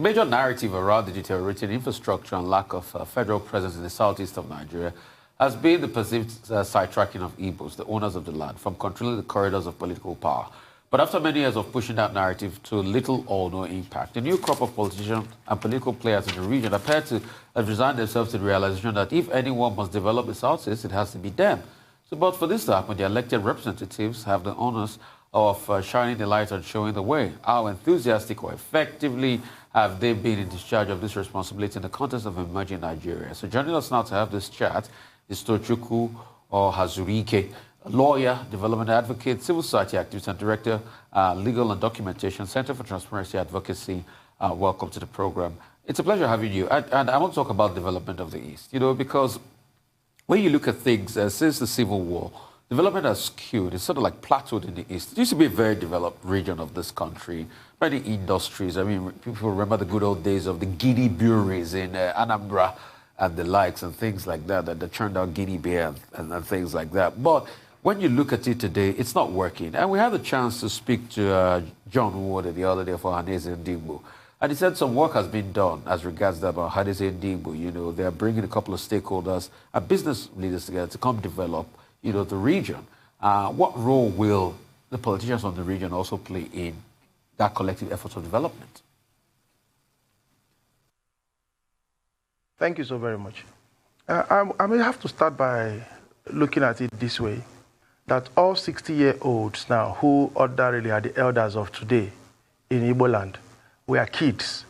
major narrative around the deteriorating infrastructure and lack of federal presence in the southeast of Nigeria has been the perceived sidetracking of Igbos, the owners of the land, from controlling the corridors of political power. But after many years of pushing that narrative to little or no impact, the new crop of politicians and political players in the region appear to have resigned themselves to the realization that if anyone must develop the southeast, it has to be them. So, but for this to happen, the elected representatives have the honors of shining the light and showing the way. How enthusiastic or effectively have they been in discharge of this responsibility in the context of emerging Nigeria? So joining us now to have this chat is Tochukwu Ohazuruike, a lawyer, development advocate, civil society activist, and director, legal and documentation, Center for Transparency Advocacy. Welcome to the program. It's a pleasure having you. And I want to talk about development of the East, because when you look at things since the Civil War, development has skewed. It's sort of like plateaued in the East. It used to be a very developed region of this country, many industries. I mean, people remember the good old days of the Guinea breweries in Anambra and the likes and things like that churned out Guinea beer and things like that. But when you look at it today, it's not working. And we had the chance to speak to John Ward the other day for Haneze Ndigbo. And he said some work has been done as regards that about Haneze Ndigbo. They're bringing a couple of stakeholders and business leaders together to come develop the region. What role will the politicians of the region also play in that collective effort of development? Thank you so very much. I may have to start by looking at it this way, that all 60-year-olds now who ordinarily are the elders of today in Igbo land were kids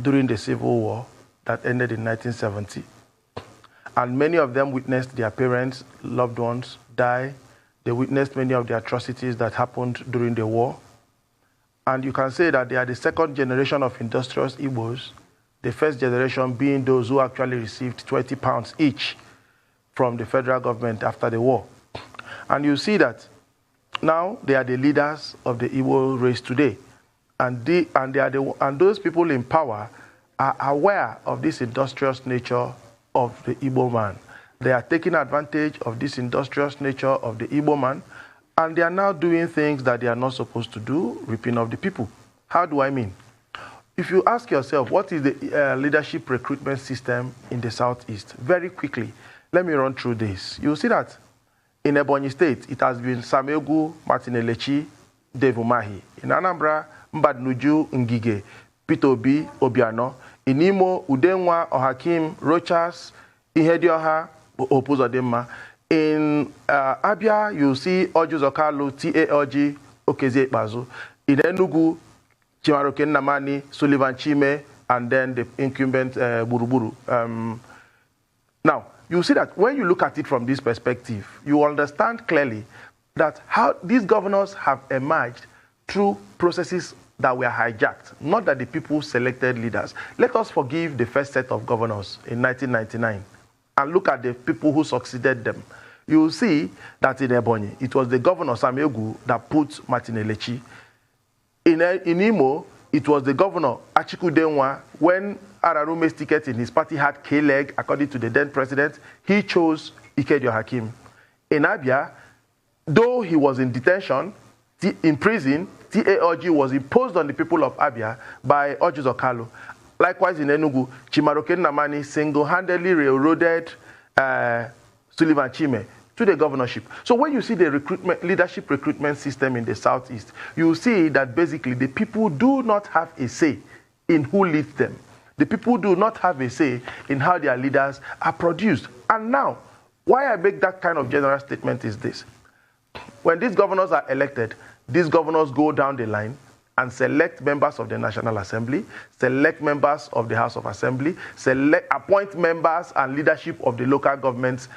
during the Civil War that ended in 1970. And many of them witnessed their parents, loved ones die. They witnessed many of the atrocities that happened during the war. And you can say that they are the second generation of industrious Igbos, the first generation being those who actually received 20 pounds each from the federal government after the war. And you see that now they are the leaders of the Igbo race today. And those people in power are aware of this industrious nature of the Igbo man. They are taking advantage of this industrious nature of the Igbo man, and they are now doing things that they are not supposed to do, ripping off the people. How do I mean? If you ask yourself, what is the leadership recruitment system in the Southeast? Very quickly, let me run through this. You'll see that in Ebonyi State, it has been Samegu, Martin Elechi, Dave Umahi. In Anambra, Mbadnuju Ngige, Peter Obi, Obiano. In Imo, Udenwa, Ohakim, Rochas, Ihedioha, Opuzodema. In Abia, you see Ojuzokalo, TALG, Okeze Bazu. In Enugu, Chimaroken Namani, Sullivan Chime, and then the incumbent Buruburu. Now, you see that when you look at it from this perspective, you understand clearly that how these governors have emerged through processes that were hijacked, not that the people selected leaders. Let us forgive the first set of governors in 1999 and look at the people who succeeded them. You will see that in Ebonyi, it was the governor Samegu that put Martin Elechi. In Imo, it was the governor Achiku Denwa. When Ararume's ticket in his party had K-leg, according to the then president, he chose Ikedio Hakim. In Abia, though he was in detention, in prison, TALG was imposed on the people of Abia by Ojuzokalo. Likewise in Enugu, Chimaroken Namani single-handedly railroaded Sullivan Chime to the governorship. So when you see the leadership recruitment system in the Southeast, you see that basically the people do not have a say in who leads them. The people do not have a say in how their leaders are produced. And now, why I make that kind of general statement is this. When these governors are elected, these governors go down the line and select members of the National Assembly, select members of the House of Assembly, appoint members and leadership of the local governments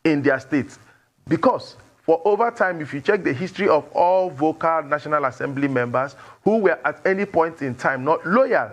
in their states. Because for over time, if you check the history of all vocal National Assembly members who were at any point in time not loyal,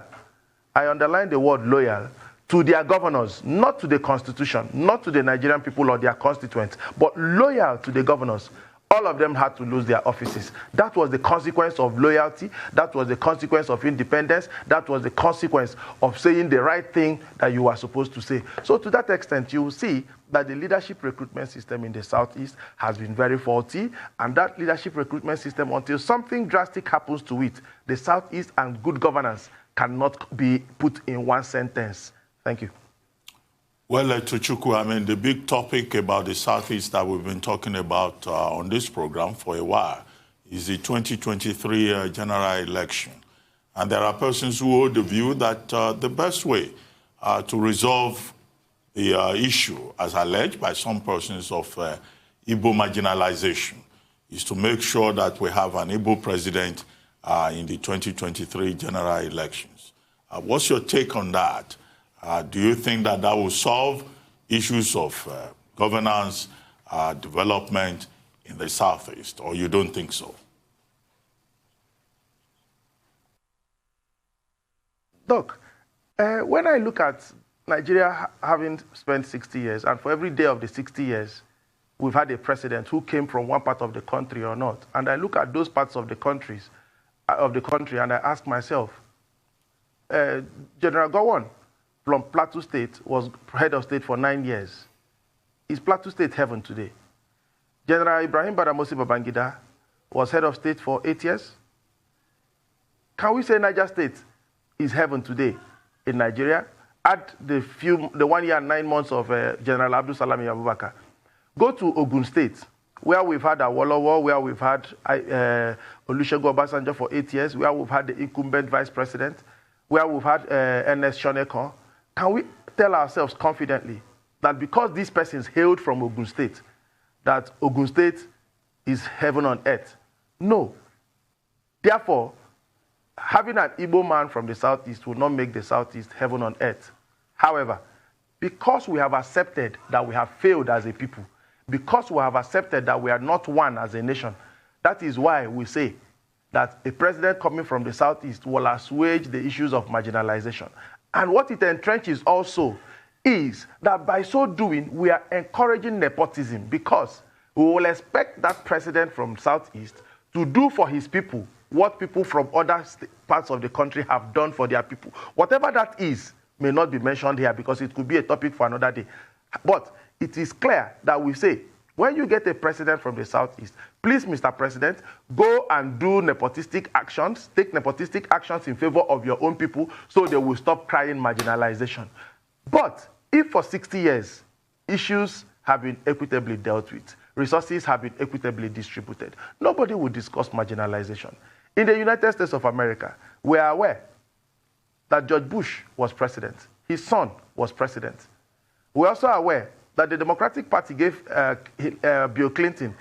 I underline the word loyal, to their governors, not to the Constitution, not to the Nigerian people or their constituents, but loyal to the governors, all of them had to lose their offices. That was the consequence of loyalty. That was the consequence of independence. That was the consequence of saying the right thing that you were supposed to say. So to that extent, you will see that the leadership recruitment system in the Southeast has been very faulty. And that leadership recruitment system, until something drastic happens to it, the Southeast and good governance cannot be put in one sentence. Thank you. Well, Tochukwu, I mean, the big topic about the Southeast that we've been talking about on this program for a while is the 2023 general election. And there are persons who hold the view that the best way to resolve the issue, as alleged by some persons of Igbo marginalization, is to make sure that we have an Igbo president in the 2023 general elections. What's your take on that? Do you think that that will solve issues of governance, development in the Southeast, or you don't think so? Doc, when I look at Nigeria having spent 60 years, and for every day of the 60 years, we've had a president who came from one part of the country or not, and I look at those parts of the country, and I ask myself, General Gowon from Plateau State was head of state for 9 years. Is Plateau State heaven today? General Ibrahim Badamasi Babangida was head of state for 8 years. Can we say Niger State is heaven today in Nigeria? Add the 1 year and 9 months of General Abdul Salami Abubakar. Go to Ogun State, where we've had Awolowo, where we've had Olusegun Obasanjo for 8 years, where we've had the incumbent vice president, where we've had Ernest Shonekan. Can we tell ourselves confidently that because these persons hailed from Ogun State, that Ogun State is heaven on earth? No. Therefore, having an Igbo man from the Southeast will not make the Southeast heaven on earth. However, because we have accepted that we have failed as a people, because we have accepted that we are not one as a nation, that is why we say that a president coming from the Southeast will assuage the issues of marginalization. And what it entrenches also is that by so doing, we are encouraging nepotism, because we will expect that president from Southeast to do for his people what people from other parts of the country have done for their people. Whatever that is may not be mentioned here because it could be a topic for another day. But it is clear that we say, when you get a president from the Southeast, please, Mr. President, go and do nepotistic actions, take nepotistic actions in favor of your own people so they will stop crying marginalization. But if for 60 years, issues have been equitably dealt with, resources have been equitably distributed, nobody will discuss marginalization. In the United States of America, we are aware that George Bush was president. His son was president. We're also aware that the Democratic Party gave Bill Clinton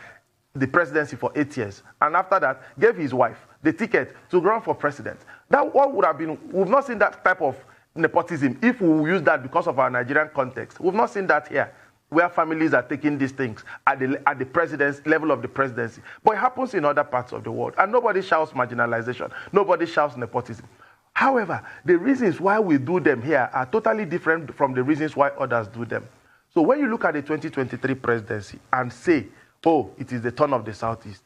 the presidency for 8 years, and after that, gave his wife the ticket to run for president. That what would have been, we've not seen that type of nepotism if we use that because of our Nigerian context. We've not seen that here, where families are taking these things at the president's level of the presidency. But it happens in other parts of the world, and nobody shouts marginalization. Nobody shouts nepotism. However, the reasons why we do them here are totally different from the reasons why others do them. So when you look at the 2023 presidency and say, oh, it is the turn of the Southeast,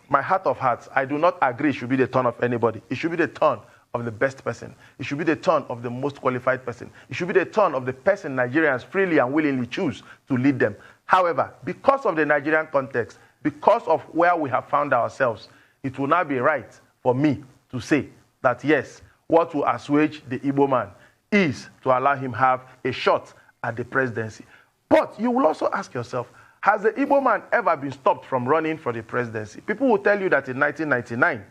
my heart of hearts, I do not agree it should be the turn of anybody. It should be the turn of the best person. It should be the turn of the most qualified person. It should be the turn of the person Nigerians freely and willingly choose to lead them. However, because of the Nigerian context, because of where we have found ourselves, it will not be right for me to say that, yes, what will assuage the Igbo man is to allow him have a shot at the presidency. But you will also ask yourself, has the Igbo man ever been stopped from running for the presidency? People will tell you that in 1999,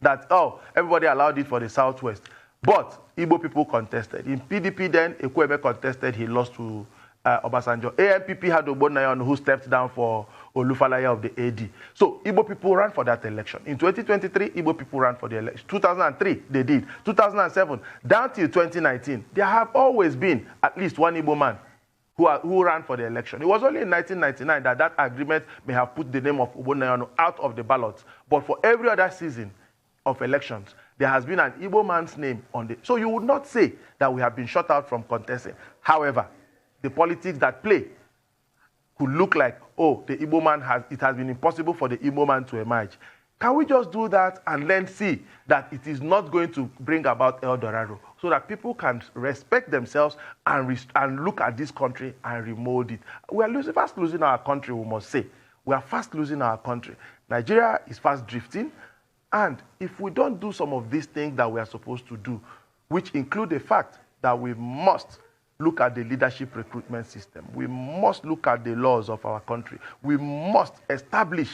that, oh, everybody allowed it for the Southwest. But Igbo people contested. In PDP then, Ekweme contested, he lost to Obasanjo. ANPP had Ogbonnayan who stepped down for Olufalaya of the AD. So Igbo people ran for that election. In 2023, Igbo people ran for the election. 2003, they did. 2007, down till 2019, there have always been at least one Igbo man who ran for the election. It was only in 1999 that that agreement may have put the name of Ogbonnayan out of the ballot. But for every other season of elections, there has been an Igbo man's name on the... So you would not say that we have been shut out from contesting. However, the politics that play could look like, oh, the Igbo man it has been impossible for the Igbo man to emerge. Can we just do that and then see that it is not going to bring about El Dorado, so that people can respect themselves and look at this country and remold it? We are fast losing our country, we must say. We are fast losing our country. Nigeria is fast drifting. And if we don't do some of these things that we are supposed to do, which include the fact that we must look at the leadership recruitment system, we must look at the laws of our country, we must establish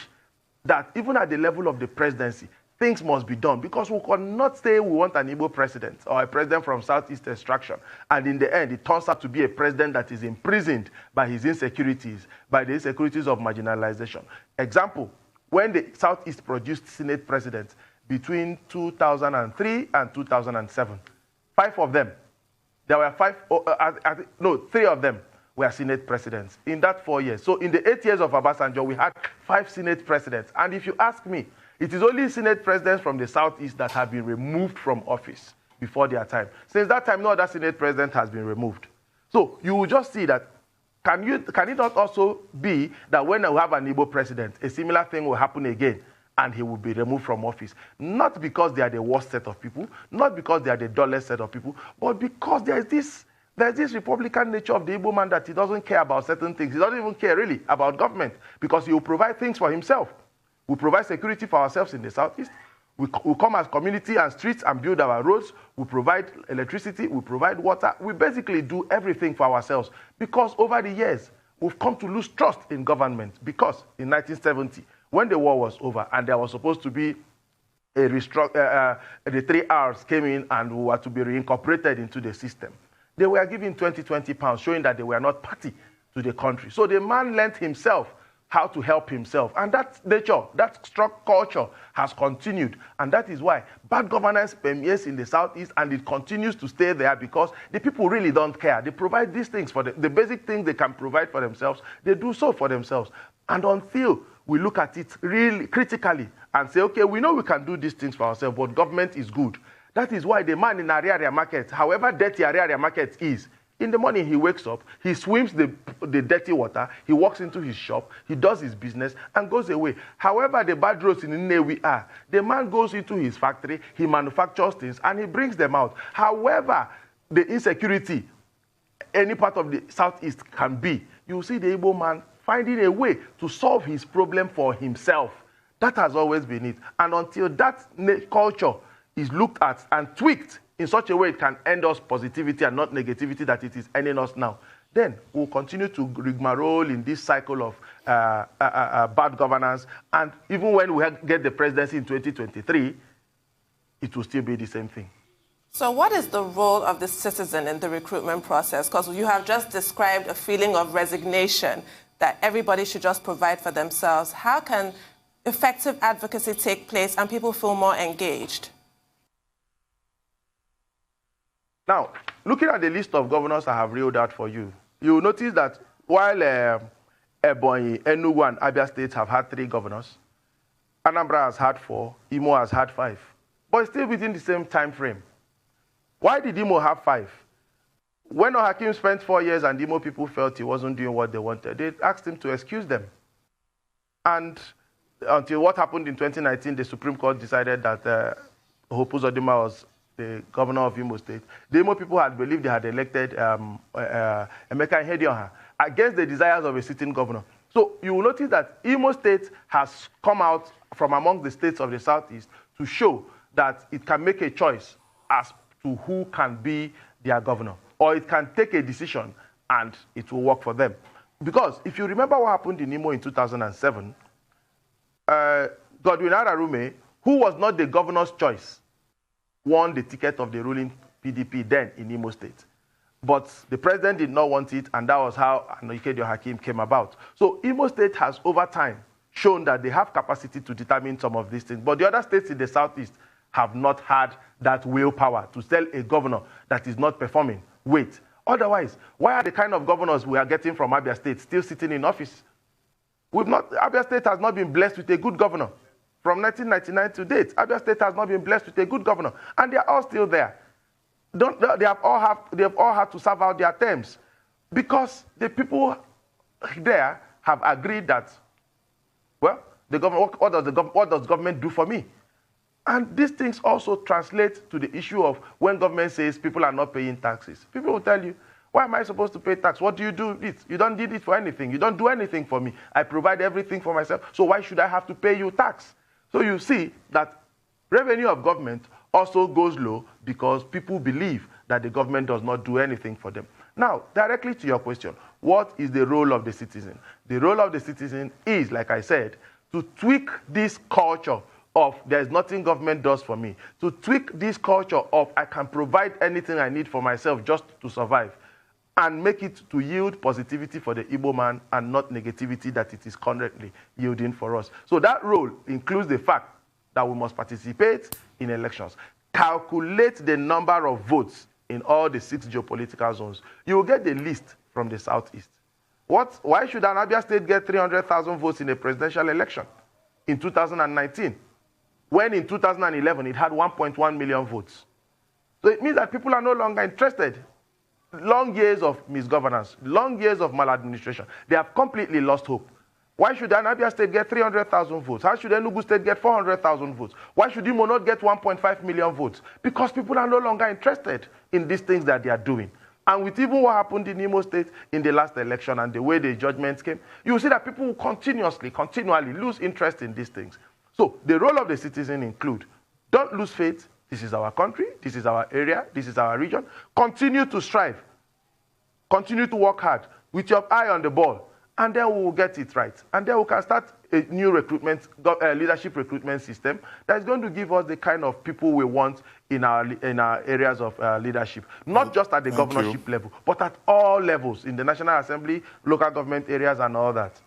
that even at the level of the presidency, things must be done, because we cannot say we want an Igbo president or a president from Southeast extraction, and in the end, it turns out to be a president that is imprisoned by his insecurities, by the insecurities of marginalization. Example, when the Southeast produced Senate presidents between 2003 and 2007, 5 of them, there were 3 of them were Senate presidents in that 4 years. So in the 8 years of Obasanjo, we had 5 Senate presidents. And if you ask me, it is only Senate presidents from the Southeast that have been removed from office before their time. Since that time, no other Senate president has been removed. So you will just see that, can it not also be that when we have an Igbo president, a similar thing will happen again, and he will be removed from office? Not because they are the worst set of people, not because they are the dullest set of people, but because there's this Republican nature of the Igbo man that he doesn't care about certain things. He doesn't even care really about government, because he will provide things for himself. We provide security for ourselves in the Southeast. We come as community and streets and build our roads. We provide electricity. We provide water. We basically do everything for ourselves, because over the years, we've come to lose trust in government. Because in 1970, when the war was over and there was supposed to be the 3 Rs came in and we were to be reincorporated into the system, they were given 20 pounds, showing that they were not party to the country. So the man learned himself how to help himself. And that nature, that strong culture has continued. And that is why bad governance permeates in the Southeast, and it continues to stay there, because the people really don't care. They provide these things for the basic things they can provide for themselves. They do so for themselves. And until we look at it really critically and say, okay, we know we can do these things for ourselves, but government is good. That is why the man in Ariaria market, however dirty Ariaria market is, in the morning he wakes up, he swims the dirty water, he walks into his shop, he does his business and goes away. However the bad roads in Nnewi are, the man goes into his factory, he manufactures things and he brings them out. However the insecurity any part of the Southeast can be, you see the Igbo man finding a way to solve his problem for himself. That has always been it. And until that culture is looked at and tweaked in such a way it can end us positivity and not negativity that it is ending us now, then we'll continue to rigmarole in this cycle of bad governance. And even when we get the presidency in 2023, it will still be the same thing. So what is the role of the citizen in the recruitment process? Because you have just described a feeling of resignation that everybody should just provide for themselves. How can effective advocacy take place and people feel more engaged? Now, looking at the list of governors I have reeled out for you, you will notice that while Ebonyi, Enugu, and Abia states have had 3 governors, Anambra has had 4, Imo has had 5, but it's still within the same time frame. Why did Imo have 5? When Ohakim spent 4 years and Imo people felt he wasn't doing what they wanted, they asked him to excuse them. And until what happened in 2019, the Supreme Court decided that Hopu Uzodimma was the governor of Imo State. The Imo people had believed they had elected Emeka Ihedioha against the desires of a sitting governor. So you will notice that Imo State has come out from among the states of the Southeast to show that it can make a choice as to who can be their governor, or it can take a decision and it will work for them. Because if you remember what happened in Imo in 2007, Godwin Ararume, who was not the governor's choice, won the ticket of the ruling PDP then in Imo State. But the president did not want it, and that was how Ikedio Hakim came about. So Imo State has, over time, shown that they have capacity to determine some of these things. But the other states in the Southeast have not had that willpower to tell a governor that is not performing, wait. Otherwise, why are the kind of governors we are getting from Abia State still sitting in office? Abia State has not been blessed with a good governor. From 1999 to date, Abia State has not been blessed with a good governor, and they are all still there. They have all had to serve out their terms, because the people there have agreed that, well, the government, what does government do for me? And these things also translate to the issue of when government says people are not paying taxes. People will tell you, why am I supposed to pay tax? What do you do it? You don't need it for anything. You don't do anything for me. I provide everything for myself. So why should I have to pay you tax? So you see that Revenue of government also goes low because people believe that the government does not do anything for them. Now, directly to your question, what is the role of the citizen? The role of the citizen is, like I said, to tweak this culture of there's nothing government does for me, to tweak this culture of I can provide anything I need for myself just to survive, and make it to yield positivity for the Igbo man and not negativity that it is currently yielding for us. So that role includes the fact that we must participate in elections, calculate the number of votes in all the 6 geopolitical zones. You will get the list from the Southeast. Why should an Abia State get 300,000 votes in a presidential election in 2019, when in 2011 it had 1.1 million votes? So it means that people are no longer interested. Long years of misgovernance, long years of maladministration, they have completely lost hope. Why should an Abia State get 300,000 votes? How should Enugu State get 400,000 votes? Why should Imo not get 1.5 million votes? Because people are no longer interested in these things that they are doing. And with even what happened in Imo State in the last election and the way the judgments came, you will see that people will continually lose interest in these things. So the role of the citizen include, don't lose faith. This is our country. This is our area. This is our region. Continue to strive. Continue to work hard with your eye on the ball. And then we will get it right. And then we can start a new leadership recruitment system that is going to give us the kind of people we want in our areas of leadership. Not just at the governorship level, but at all levels, in the National Assembly, local government areas, and all that.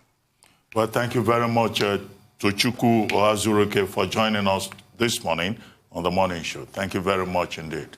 Well, thank you very much, Tochukwu Ohazuruike, for joining us this morning on The Morning Show. Thank you very much indeed.